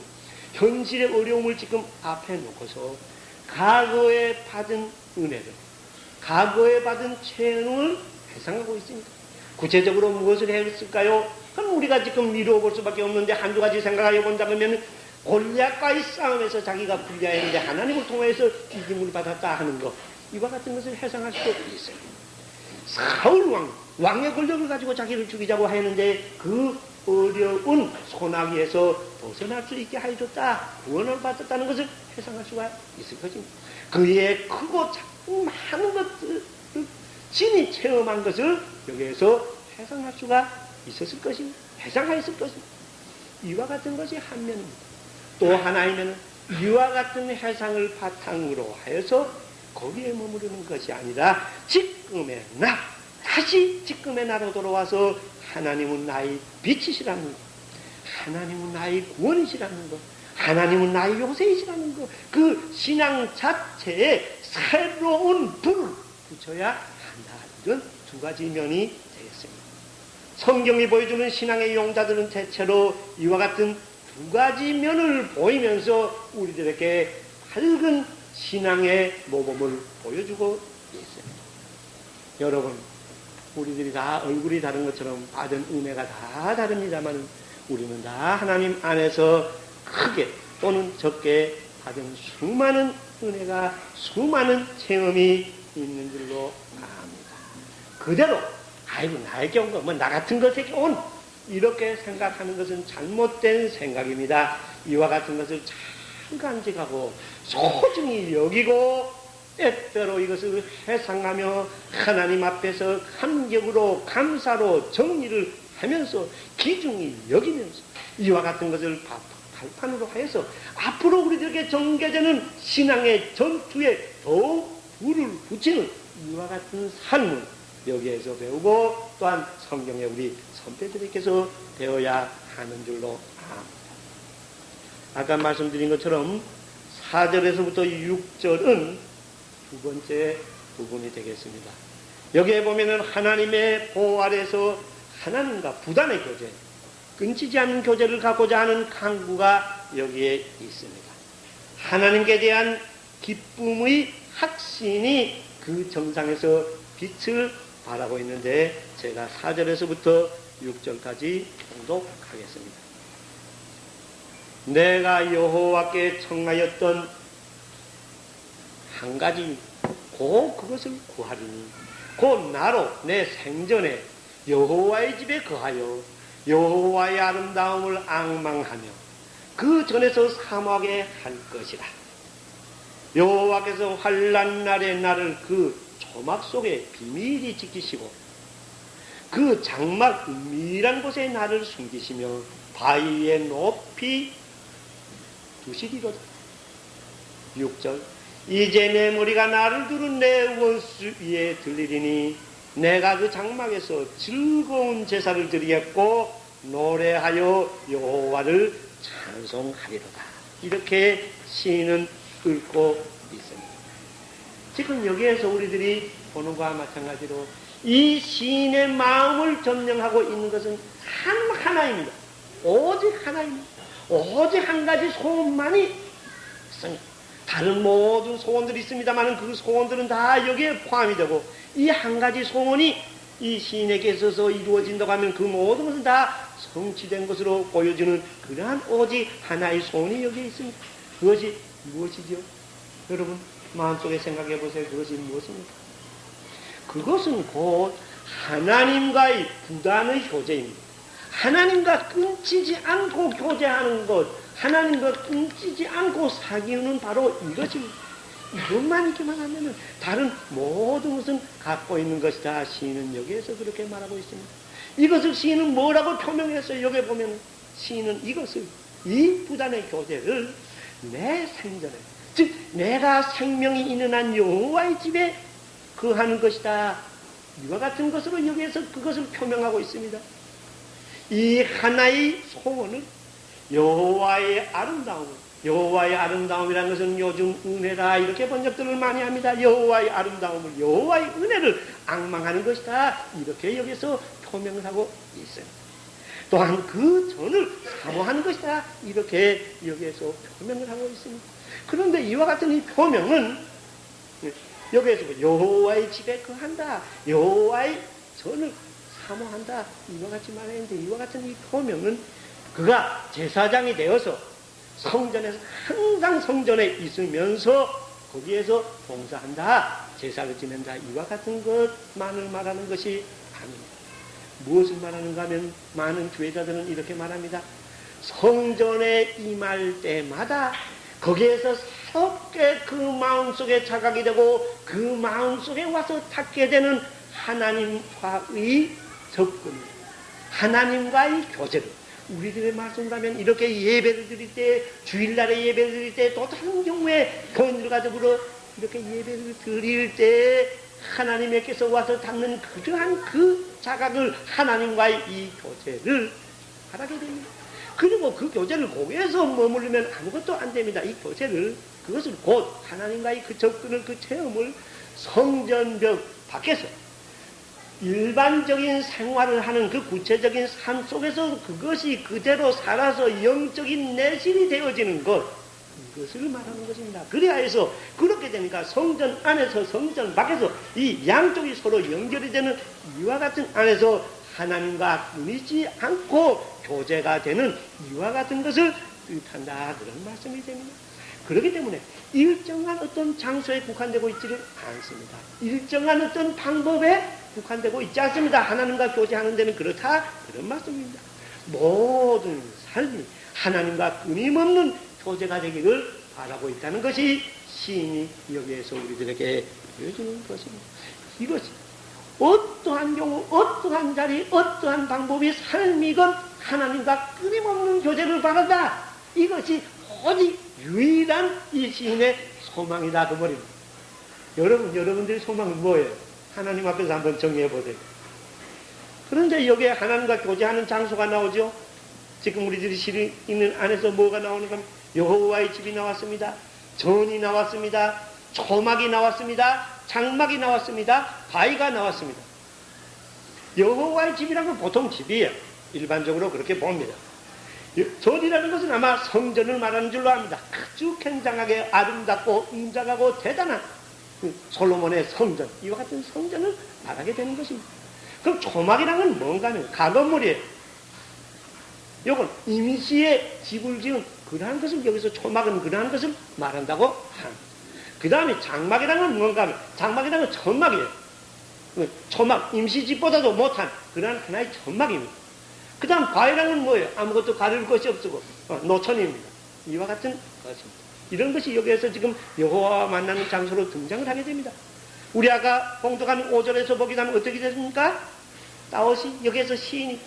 현실의 어려움을 지금 앞에 놓고서 과거에 받은 은혜를, 과거에 받은 체험을 회상하고 있습니다. 구체적으로 무엇을 했을까요? 그럼 우리가 지금 미루어 볼 수밖에 없는데 한두 가지 생각하여 본다면 골리앗과의 싸움에서 자기가 불리하였는데 하나님을 통해서 이김을 받았다 하는 것, 이와 같은 것을 회상할 수도 있어요. 사울 왕의 권력을 가지고 자기를 죽이자고 하였는데 그 어려운 소나기에서 벗어날 수 있게 하여줬다, 구원을 받았다는 것을 회상할 수가 있을 것입니다. 그의 크고 작고 많은 것들을 진히 체험한 것을 여기에서 회상할 수가 있었을 것입니다. 회상하였을 것입니다. 이와 같은 것이 한 면입니다. 또 하나이면 이와 같은 회상을 바탕으로 하여서 거기에 머무르는 것이 아니라 지금의 나, 다시 지금의 나로 돌아와서 하나님은 나의 빛이시라는 것, 하나님은 나의 구원이시라는 것, 하나님은 나의 요새이시라는 것, 그 신앙 자체에 새로운 불을 붙여야 한다. 이런 두 가지 면이 되겠습니다. 성경이 보여주는 신앙의 용자들은 대체로 이와 같은 두 가지 면을 보이면서 우리들에게 밝은 신앙의 모범을 보여주고 있습니다. 여러분, 우리들이 다 얼굴이 다른 것처럼 받은 은혜가 다 다릅니다만 우리는 다 하나님 안에서 크게 또는 적게 받은 수많은 은혜가, 수많은 체험이 있는 줄로 압니다. 그대로 아이고 나에게 온 거, 뭐 나 같은 것에게 온, 이렇게 생각하는 것은 잘못된 생각입니다. 이와 같은 것을 잘 간직하고 소중히 여기고 때때로 이것을 회상하며 하나님 앞에서 감격으로 감사로 정리를 하면서 귀중히 여기면서 이와 같은 것을 발판으로 하여서 앞으로 우리들에게 전개되는 신앙의 전투에 더욱 불을 붙이는 이와 같은 삶을 여기에서 배우고 또한 성경에 우리 선배들에게서 배워야 하는 줄로 압니다. 아까 말씀드린 것처럼 4절에서부터 6절은 두 번째 부분이 되겠습니다. 여기에 보면은 하나님의 보호 아래서 하나님과 부단의 교제, 끊지지 않는 교제를 갖고자 하는 강구가 여기에 있습니다. 하나님께 대한 기쁨의 확신이 그 정상에서 빛을 발하고 있는데 제가 4절에서부터 6절까지 봉독하겠습니다. 내가 여호와께 청하였던 한 가지 곧 그것을 구하리니 곧 나로 내 생전에 여호와의 집에 거하여 여호와의 아름다움을 앙망하며 그 전에서 사모하게 할 것이라. 여호와께서 환난 날에 나를 그 조막 속에 비밀히 지키시고 그 장막 은밀한 곳에 나를 숨기시며 바위에 높이 두시리로다. 6절 이제 내 머리가 나를 두른 내 원수 위에 들리리니 내가 그 장막에서 즐거운 제사를 드리겠고 노래하여 여호와를 찬송하리로다. 이렇게 시인은 읽고 있습니다. 지금 여기에서 우리들이 보는 것과 마찬가지로 이 시인의 마음을 점령하고 있는 것은 하나입니다. 오직 하나입니다. 오직 한 가지 소원만이 있습니다. 다른 모든 소원들이 있습니다만 그 소원들은 다 여기에 포함이 되고 이 한 가지 소원이 이 시인에게 있어서 이루어진다고 하면 그 모든 것은 다 성취된 것으로 보여주는 그러한 오직 하나의 소원이 여기에 있습니다. 그것이 무엇이죠? 여러분 마음속에 생각해 보세요. 그것이 무엇입니까? 그것은 곧 하나님과의 부단의 교제입니다. 하나님과 끊지지 않고 교제하는 것, 하나님과 끊지지 않고 사귀는 바로 이것입니다. 이것만 있기만 하면 다른 모든 것은 갖고 있는 것이다. 시인은 여기에서 그렇게 말하고 있습니다. 이것을 시인은 뭐라고 표명했어요? 여기 보면 시인은 이것을, 이 부단의 교제를 내 생전에, 즉 내가 생명이 있는 한 여호와의 집에 거하는 것이다. 이와 같은 것으로 여기에서 그것을 표명하고 있습니다. 이 하나의 소원을 여호와의 아름다움을, 여호와의 아름다움이라는 것은 요즘 은혜다 이렇게 번역들을 많이 합니다. 여호와의 아름다움을, 여호와의 은혜를 앙망하는 것이다. 이렇게 여기서 표명을 하고 있어요. 또한 그 전을 사모하는 것이다. 이렇게 여기에서 표명을 하고 있습니다. 그런데 이와 같은 이 표명은 여기에서 여호와의 집에 거한다. 여호와의 전을 사모한다. 이와 같이 말했는데 이와 같은 이 표명은 그가 제사장이 되어서 성전에서 항상 성전에 있으면서 거기에서 봉사한다. 제사를 지낸다. 이와 같은 것만을 말하는 것이 아닙니다. 무엇을 말하는가 하면 많은 주회자들은 이렇게 말합니다. 성전에 임할 때마다 거기에서 새롭게 그 마음속에 자각이 되고 그 마음속에 와서 닿게 되는 하나님과의 접근, 하나님과의 교제를 우리들의 말씀하면 이렇게 예배를 드릴 때, 주일날에 예배를 드릴 때, 또 다른 경우에 교인들 가족으로 이렇게 예배를 드릴 때 하나님께서 와서 닿는 그러한 그 자각을 하나님과의 이 교제를 하게 됩니다. 그리고 그 교제를 거기에서 머무르면 아무것도 안 됩니다. 이 교제를, 그것을 곧 하나님과의 그 접근을, 그 체험을 성전벽 밖에서 일반적인 생활을 하는 그 구체적인 삶 속에서 그것이 그대로 살아서 영적인 내실이 되어지는 것, 이것을 말하는 것입니다. 그래야 해서 그렇게 되니까 성전 안에서 성전 밖에서 이 양쪽이 서로 연결이 되는 이와 같은 안에서 하나님과 끊이지 않고 교제가 되는 이와 같은 것을 뜻한다. 그런 말씀이 됩니다. 그렇기 때문에 일정한 어떤 장소에 국한되고 있지를 않습니다. 일정한 어떤 방법에 국한되고 있지 않습니다. 하나님과 교제하는 데는 그렇다. 그런 말씀입니다. 모든 삶이 하나님과 끊임없는 교제가 되기를 바라고 있다는 것이 시인이 여기에서 우리들에게 보여주는 것입니다. 이것이 어떠한 경우, 어떠한 자리, 어떠한 방법이 삶이건 하나님과 끊임없는 교제를 바란다. 이것이 오직 유일한 이 시인의 소망이다. 그 말입니다. 여러분들의 소망은 뭐예요? 하나님 앞에서 한번 정리해 보세요. 그런데 여기에 하나님과 교제하는 장소가 나오죠. 지금 우리들이 시 있는 안에서 뭐가 나오는가 하면 여호와의 집이 나왔습니다. 전이 나왔습니다. 초막이 나왔습니다. 장막이 나왔습니다. 바위가 나왔습니다. 여호와의 집이라는 건 보통 집이에요. 일반적으로 그렇게 봅니다. 전이라는 것은 아마 성전을 말하는 줄로 압니다. 아주 굉장하게 아름답고 웅장하고 대단한 솔로몬의 성전, 이와 같은 성전을 말하게 되는 것입니다. 그럼 초막이라는 건 뭔가 하면 가건물이에요. 이건 임시의 집을 지은 그러한 것을 여기서 초막은 그러한 것을 말한다고 합니다. 그 다음에 장막이라는 건 뭔가 하면 장막이라는 건 천막이에요. 초막, 임시집보다도 못한 그러한 하나의 천막입니다. 그 다음 바위라는 건 뭐예요? 아무것도 가릴 것이 없고 노천입니다. 이와 같은 것입니다. 이런 것이 여기에서 지금 여호와와 만나는 장소로 등장을 하게 됩니다. 우리 아까 봉독하는 5절에서 보게 되면 어떻게 됐습니까? 다윗이 여기에서 시인이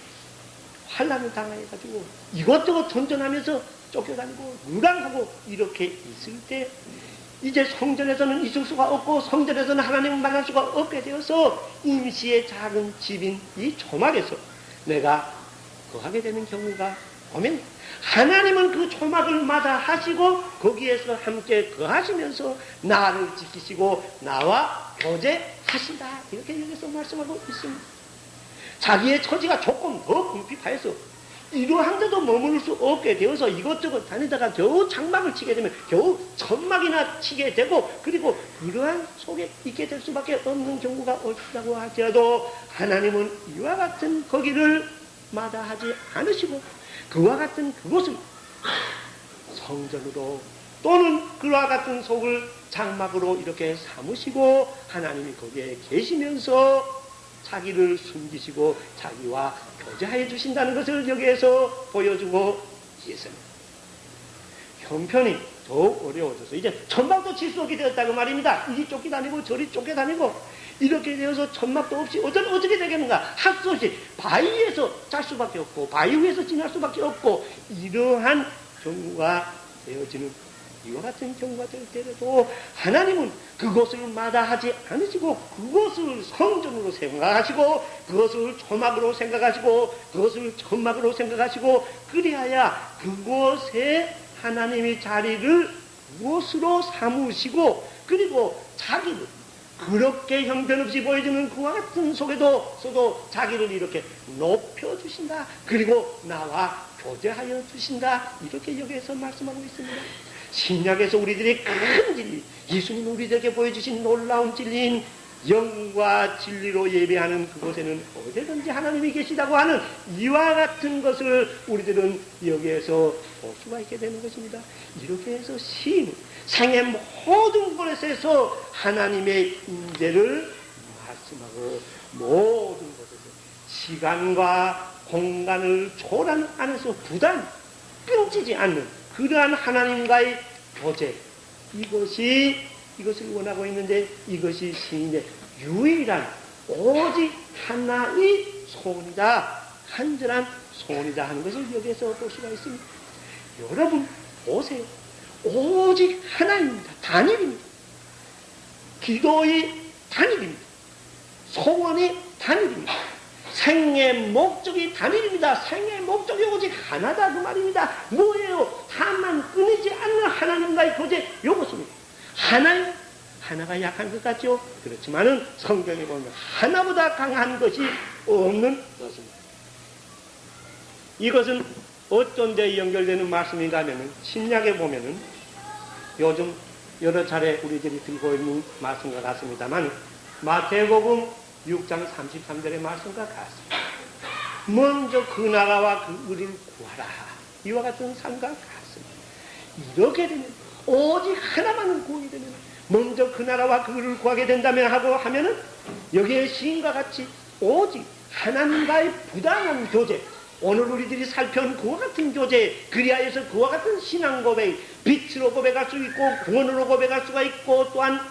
환난을 당해가지고 이것저것 전전하면서 쫓겨다니고 무당하고 이렇게 있을 때 이제 성전에서는 있을 수가 없고 성전에서는 하나님을 만날 수가 없게 되어서 임시의 작은 집인 이 초막에서 내가 거하게 되는 경우가 오면 하나님은 그 초막을 마다하시고 거기에서 함께 거하시면서 나를 지키시고 나와 교제하신다. 이렇게 여기서 말씀하고 있습니다. 자기의 처지가 조금 더 궁핍하여서 이러한데도 머무를 수 없게 되어서 이것저것 다니다가 겨우 장막을 치게 되면 겨우 천막이나 치게 되고 그리고 이러한 속에 있게 될 수밖에 없는 경우가 없다고 하더라도 하나님은 이와 같은 거기를 마다하지 않으시고 그와 같은 그곳을 성전으로 또는 그와 같은 속을 장막으로 이렇게 삼으시고 하나님이 거기에 계시면서 자기를 숨기시고 자기와 교제하여 주신다는 것을 여기에서 보여주고 있습니다. 형편이 더욱 어려워져서 이제 천막도 칠 수 없게 되었다고 말입니다. 이리 쫓겨다니고 저리 쫓겨다니고 이렇게 되어서 천막도 없이 어떻게 되겠는가? 할 수 없이 바위에서 잘 수밖에 없고 바위 위에서 지날 수밖에 없고 이러한 경우가 되어지는 이와 같은 경우가 될 때라도 하나님은 그것을 마다하지 않으시고 그것을 성전으로 생각하시고 그것을 초막으로 생각하시고 그것을 천막으로 생각하시고 그리하여 그곳에 하나님의 자리를 무엇으로 삼으시고 그리고 자기를 그렇게 형편없이 보여주는 그와 같은 속에도 자기를 이렇게 높여주신다. 그리고 나와 교제하여 주신다. 이렇게 여기에서 말씀하고 있습니다. 신약에서 우리들의 큰 진리, 예수님 우리들에게 보여주신 놀라운 진리인 영과 진리로 예배하는 그곳에는 어디든지 하나님이 계시다고 하는 이와 같은 것을 우리들은 여기에서 볼 수가 있게 되는 것입니다. 이렇게 해서 시인 생의 모든 곳에서 하나님의 임재를 말씀하고 모든 곳에서 시간과 공간을 초월하는 안에서 부단 끊지지 않는 그러한 하나님과의 교제, 이것을 원하고 있는데 이것이 시인의 유일한 오직 하나의 소원이다, 간절한 소원이다 하는 것을 여기에서 볼 수가 있습니다. 여러분 보세요. 오직 하나입니다. 단일입니다. 기도의 단일입니다. 소원의 단일입니다. 생의 목적이 단일입니다. 생의 목적이 오직 하나다 그 말입니다. 뭐예요? 다만 끊이지 않는 하나님과의 교제, 이것입니다. 하나가 약한 것 같죠? 그렇지만은 성경에 보면 하나보다 강한 것이 없는 것입니다. 이것은 어떤 데 연결되는 말씀인가 하면은 신약에 보면은 요즘 여러 차례 우리들이 들고 있는 말씀과 같습니다만 마태복음 6장 33절의 말씀과 같습니다. 먼저 그 나라와 그 의를 구하라. 이와 같은 삶과 같습니다. 이렇게 되면 오직 하나만을 구하게 되면 먼저 그 나라와 그 의를 구하게 된다면 하면은 여기에 시인과 같이 오직 하나님과의 부당한 교제, 오늘 우리들이 살펴온 그와 같은 교제, 그리하여서 그와 같은 신앙 고백, 빛으로 고백할 수 있고 구원으로 고백할 수가 있고 또한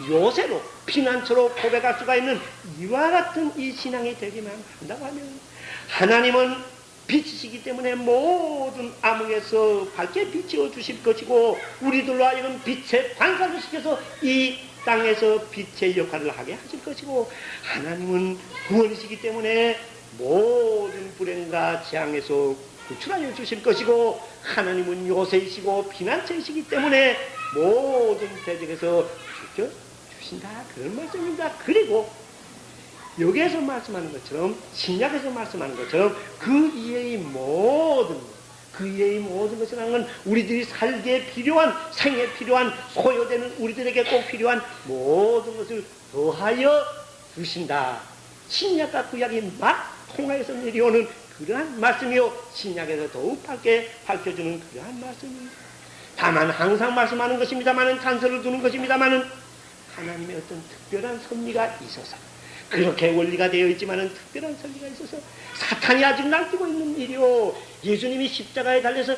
요새로 피난처로 고백할 수가 있는 이와 같은 이 신앙이 되기만 한다고 하면 하나님은 빛이시기 때문에 모든 암흑에서 밝게 비추어 주실 것이고 우리들로 하여금 빛의 반사를 시켜서 이 땅에서 빛의 역할을 하게 하실 것이고 하나님은 구원이시기 때문에 모든 불행과 재앙에서 구출하여 주실 것이고 하나님은 요새이시고 피난처이시기 때문에 모든 대적에서 지켜주신다 그런 말씀입니다. 그리고 여기에서 말씀하는 것처럼 신약에서 말씀하는 것처럼 그 이외의 모든 것이라는 건 우리들이 살기에 필요한 생에 필요한 소요되는 우리들에게 꼭 필요한 모든 것을 더하여 주신다. 신약과 구약이 막 통하여서 내려오는 그러한 말씀이요 신약에서 더욱 밝게 밝혀주는 그러한 말씀입니다. 다만 항상 말씀하는 것입니다마는 단서를 두는 것입니다마는 하나님의 어떤 특별한 섭리가 있어서 그렇게 원리가 되어 있지만은 특별한 섭리가 있어서 사탄이 아직 날뛰고 있는 일이요 예수님이 십자가에 달려서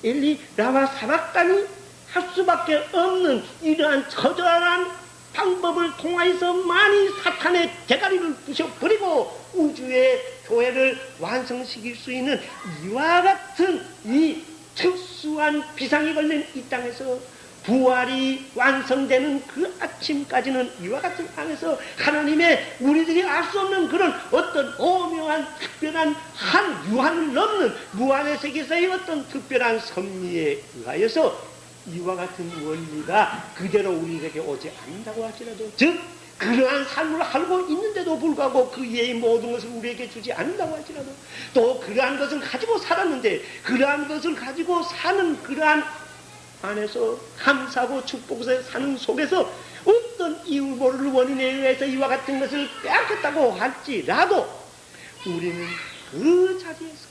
엘리 라마 사박단이 할 수밖에 없는 이러한 처절한 방법을 통하여서 많이 사탄의 대가리를 부셔버리고 우주의 교회를 완성시킬 수 있는 이와 같은 이 특수한 비상이 걸린 이 땅에서 부활이 완성되는 그 아침까지는 이와 같은 안에서 하나님의 우리들이 알 수 없는 그런 어떤 오묘한 특별한 한 유한을 넘는 무한의 세계에서의 어떤 특별한 섭리에 의하여서 이와 같은 원리가 그대로 우리에게 오지 않는다고 할지라도 즉 그러한 삶을 알고 있는데도 불구하고 그 이외의 모든 것을 우리에게 주지 않는다고 할지라도 또 그러한 것을 가지고 살았는데 그러한 것을 가지고 사는 그러한 안에서 감사하고 축복에 사는 속에서 어떤 이유 모를 원인에 의해서 이와 같은 것을 빼앗겼다고 할지라도 우리는 그 자리에서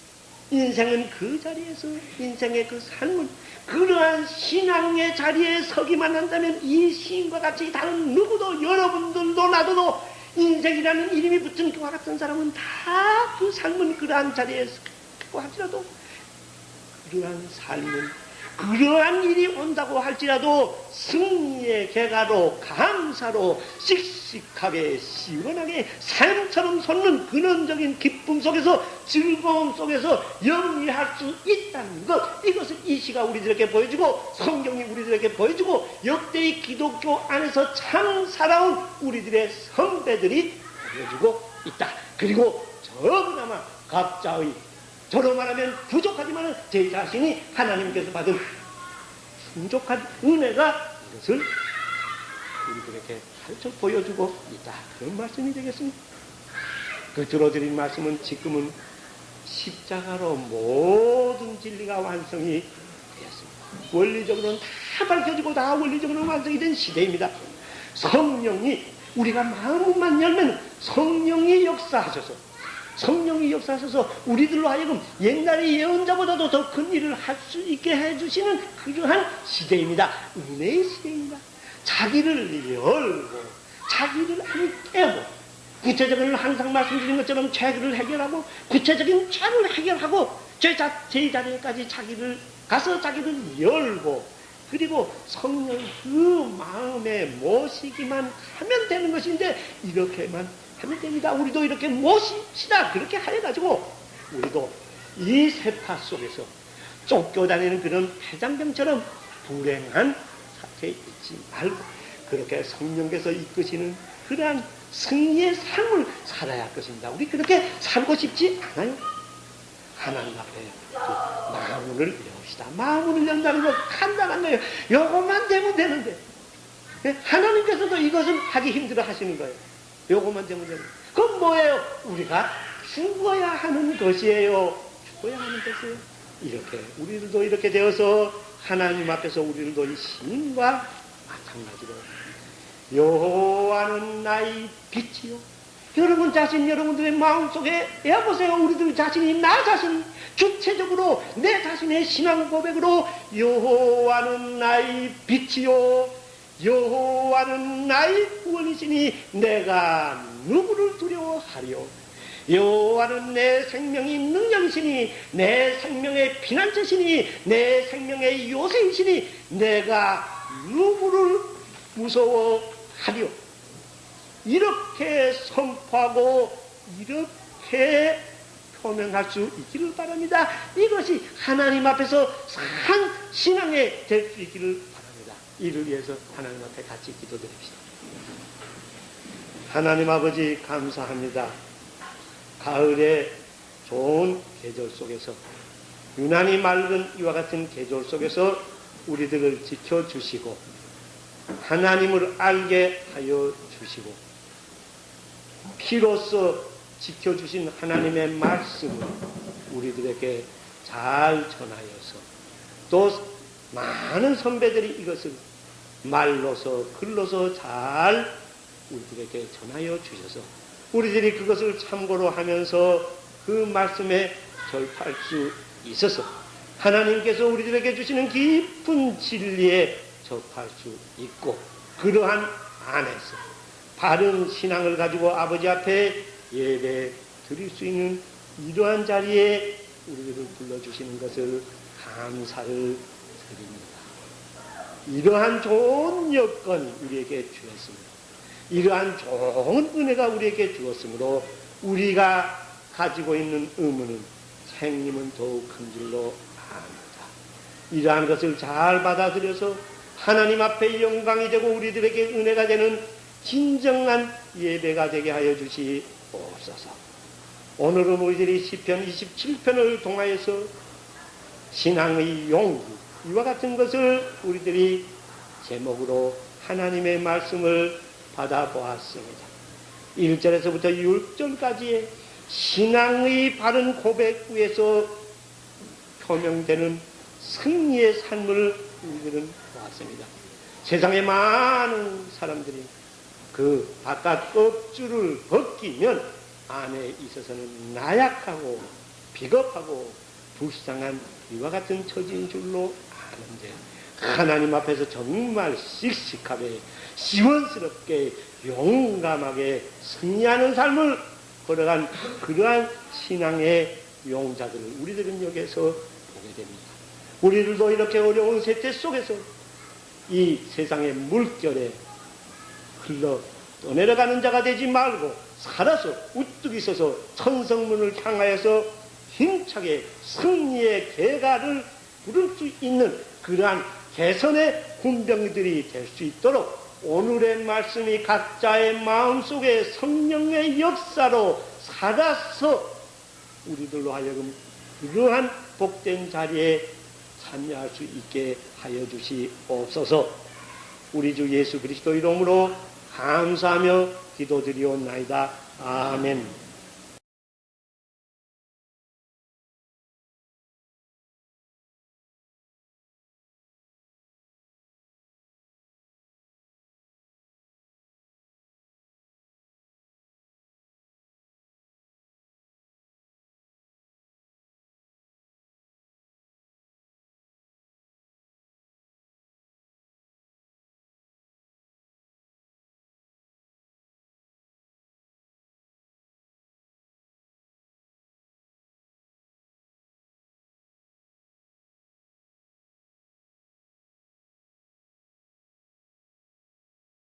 인생은 그 자리에서 인생의 그 삶은 그러한 신앙의 자리에 서기만 한다면 이 시인과 같이 다른 누구도 여러분들도 나도 인생이라는 이름이 붙은 그와 같은 사람은 다 그 삶은 그러한 자리에 서고 할지라도 그러한 삶은 그러한 일이 온다고 할지라도 승리의 개가로 감사로 씩씩하게 시원하게 삶처럼 솟는 근원적인 기쁨 속에서 즐거움 속에서 영위할 수 있다는 것 이것을 이 시가 우리들에게 보여주고 성경이 우리들에게 보여주고 역대의 기독교 안에서 참 살아온 우리들의 선배들이 보여주고 있다. 그리고 저그나마 각자의 저로 말하면 부족하지만 제 자신이 하나님께서 받은 풍족한 은혜가 이것을 우리들에게 가르쳐 보여주고 있다. 그런 말씀이 되겠습니다. 끝으로 드린 말씀은 지금은 십자가로 모든 진리가 완성이 되었습니다. 원리적으로는 다 밝혀지고 다 원리적으로는 완성이 된 시대입니다. 성령이 우리가 마음만 열면 성령이 역사하셔서 우리들로 하여금 옛날의 예언자보다도 더 큰 일을 할 수 있게 해주시는 그러한 시대입니다. 은혜의 시대입니다. 자기를 열고 자기를 깨고 구체적인 항상 말씀드린 것처럼 죄를 해결하고 구체적인 죄를 해결하고 제자리에까지 자기를 가서 자기를 열고 그리고 성령 그 마음에 모시기만 하면 되는 것인데 이렇게만 하면 됩니다. 우리도 이렇게 모십시다. 그렇게 하여가지고 우리도 이 세파 속에서 쫓겨다니는 그런 폐장병처럼 불행한 사태에 있지 말고 그렇게 성령께서 이끄시는 그러한 승리의 삶을 살아야 할 것입니다. 우리 그렇게 살고 싶지 않아요. 하나님 앞에 마음을 여봅시다. 마음을 연다는 건 간단한 거예요. 요것만 되면 되는데 하나님께서도 이것은 하기 힘들어 하시는 거예요. 요것만 되면 되는 거예요. 그건 뭐예요? 우리가 죽어야 하는 것이에요. 죽어야 하는 것이에요. 이렇게 우리들도 이렇게 되어서 하나님 앞에서 우리들도 이 시인과 마찬가지로 여호와는 나의 빛이요. 여러분 자신 여러분들의 마음속에 해보세요. 우리들 자신이 나 자신 주체적으로 내 자신의 신앙 고백으로 여호와는 나의 빛이요 여호와는 나의 구원이시니 내가 누구를 두려워하리요. 여호와는 내 생명이 능력이시니 내 생명의 피난처시니 내 생명의 요새이시니 내가 누구를 무서워하리요. 이렇게 선포하고 이렇게 표명할 수 있기를 바랍니다. 이것이 하나님 앞에서 산 신앙에 될 수 있기를 바랍니다. 이를 위해서 하나님 앞에 같이 기도드립시다. 하나님 아버지 감사합니다. 가을의 좋은 계절 속에서 유난히 맑은 이와 같은 계절 속에서 우리들을 지켜주시고 하나님을 알게 하여 주시고 피로써 지켜주신 하나님의 말씀을 우리들에게 잘 전하여서 또 많은 선배들이 이것을 말로서 글로서 잘 우리들에게 전하여 주셔서 우리들이 그것을 참고로 하면서 그 말씀에 절파할 수 있어서 하나님께서 우리들에게 주시는 깊은 진리에 접할 수 있고 그러한 안에서 바른 신앙을 가지고 아버지 앞에 예배 드릴 수 있는 이러한 자리에 우리들을 불러주시는 것을 감사를 드립니다. 이러한 좋은 여건 우리에게 주었습니다. 이러한 좋은 은혜가 우리에게 주었으므로 우리가 가지고 있는 의무는 생님은 더욱 큰 줄로 압니다. 이러한 것을 잘 받아들여서 하나님 앞에 영광이 되고 우리들에게 은혜가 되는 진정한 예배가 되게 하여 주시옵소서. 오늘은 우리들이 시편 27편을 통하여서 신앙의 용기 이와 같은 것을 우리들이 제목으로 하나님의 말씀을 받아보았습니다. 1절에서부터 6절까지의 신앙의 바른 고백 위에서 표명되는 승리의 삶을 우리들은 보았습니다. 세상에 많은 사람들이 그 바깥 껍질을 벗기면 안에 있어서는 나약하고 비겁하고 불쌍한 이와 같은 처지인 줄로 아는데 하나님 앞에서 정말 씩씩하게 시원스럽게 용감하게 승리하는 삶을 걸어간 그러한 신앙의 용자들을 우리들은 여기서 보게 됩니다. 우리들도 이렇게 어려운 세태 속에서 이 세상의 물결에 흘러 떠내려가는 자가 되지 말고 살아서 우뚝 서서 천성문을 향하여서 힘차게 승리의 개가를 부를 수 있는 그러한 개선의 군병들이 될 수 있도록 오늘의 말씀이 각자의 마음속에 성령의 역사로 살아서 우리들로 하여금 그러한 복된 자리에 참여할 수 있게 하여 주시옵소서. 우리 주 예수 그리스도 이름으로 감사하며 기도드리옵나이다. 아멘.